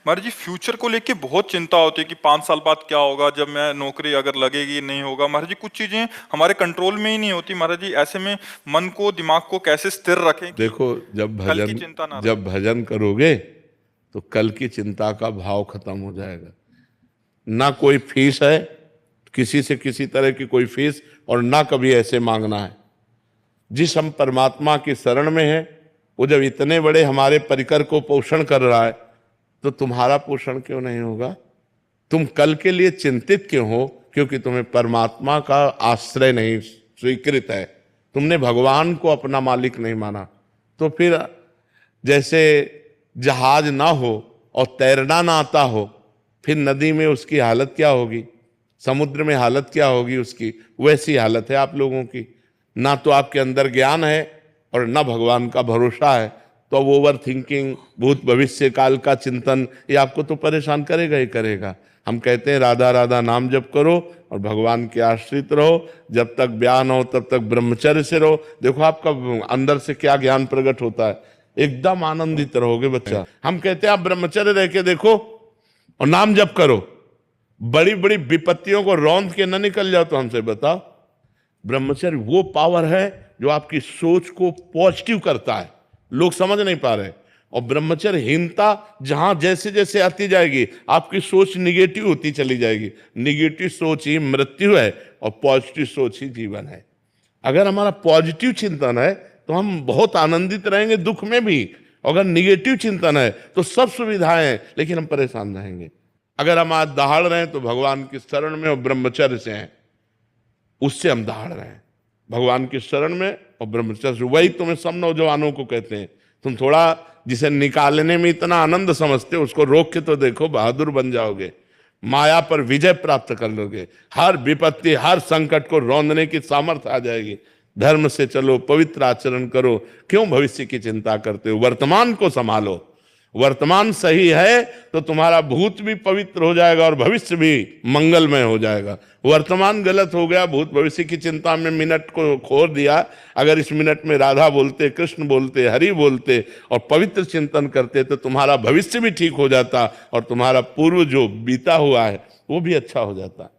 महाराज जी future को लेके बहुत चिंता होती है कि 5 साल बाद क्या होगा, जब मैं नौकरी अगर लगेगी नहीं होगा। महाराज जी कुछ चीजें हमारे कंट्रोल में ही नहीं होती। महाराज जी ऐसे में मन को, दिमाग को कैसे स्थिर रखें कि देखो, जब कल की भजन चिंता ना रहे। जब भजन करोगे तो कल की चिंता का भाव खत्म हो जाएगा। ना कोई फीस है, किसी से किसी तरह की कोई फीस, और ना कभी ऐसे मांगना है। जिस हम परमात्मा की शरण में है, वो जब इतने बड़े हमारे परिकर को पोषण कर रहा है, तो तुम्हारा पोषण क्यों नहीं होगा? तुम कल के लिए चिंतित क्यों हो? क्योंकि तुम्हें परमात्मा का आश्रय नहीं स्वीकृत है, तुमने भगवान को अपना मालिक नहीं माना। तो फिर जैसे जहाज ना हो और तैरना ना आता हो, फिर नदी में उसकी हालत क्या होगी, समुद्र में हालत क्या होगी उसकी, वैसी हालत है आप लोगों की। ना तो आपके अंदर ज्ञान है और ना भगवान का भरोसा है। तो अब ओवर थिंकिंग, भूत भविष्य काल का चिंतन, ये आपको तो परेशान करेगा ही करेगा। हम कहते हैं राधा राधा नाम जप करो और भगवान के आश्रित रहो, जब तक ब्याह न हो तब तक ब्रह्मचर्य से रहो। देखो आपका अंदर से क्या ज्ञान प्रकट होता है, एकदम आनंदित रहोगे बच्चा। हम कहते हैं आप ब्रह्मचर्य रह के देखो और नाम जप करो, बड़ी बड़ी विपत्तियों को रौंद के न निकल जाओ। तो हमसे बताओ, ब्रह्मचर्य वो पावर है जो आपकी सोच को पॉजिटिव करता है, लोग समझ नहीं पा रहे। और ब्रह्मचर्यहीनता जहां जैसे जैसे आती जाएगी, आपकी सोच निगेटिव होती चली जाएगी। निगेटिव सोच ही मृत्यु है और पॉजिटिव सोच ही जीवन है। अगर हमारा पॉजिटिव चिंतन है तो हम बहुत आनंदित रहेंगे दुख में भी। अगर निगेटिव चिंतन है तो सब सुविधाएं हैं लेकिन हम परेशान रहेंगे। अगर हम आज दहाड़ रहे हैं तो भगवान की शरण में और ब्रह्मचर्य से हैं, उससे हम दहाड़ रहे हैं, भगवान की शरण में और ब्रह्मचर्य से। वही तुम्हें सब नौजवानों को कहते हैं, तुम थोड़ा जिसे निकालने में इतना आनंद समझते हो उसको रोक के तो देखो, बहादुर बन जाओगे, माया पर विजय प्राप्त कर लोगे। हर विपत्ति, हर संकट को रौंदने की सामर्थ्य आ जाएगी। धर्म से चलो, पवित्र आचरण करो, क्यों भविष्य की चिंता करते हो? वर्तमान को संभालो। वर्तमान सही है तो तुम्हारा भूत भी पवित्र हो जाएगा और भविष्य भी मंगलमय हो जाएगा। वर्तमान गलत हो गया, भूत भविष्य की चिंता में मिनट को खो दिया। अगर इस मिनट में राधा बोलते, कृष्ण बोलते, हरि बोलते और पवित्र चिंतन करते तो तुम्हारा भविष्य भी ठीक हो जाता और तुम्हारा पूर्व जो बीता हुआ है वो भी अच्छा हो जाता।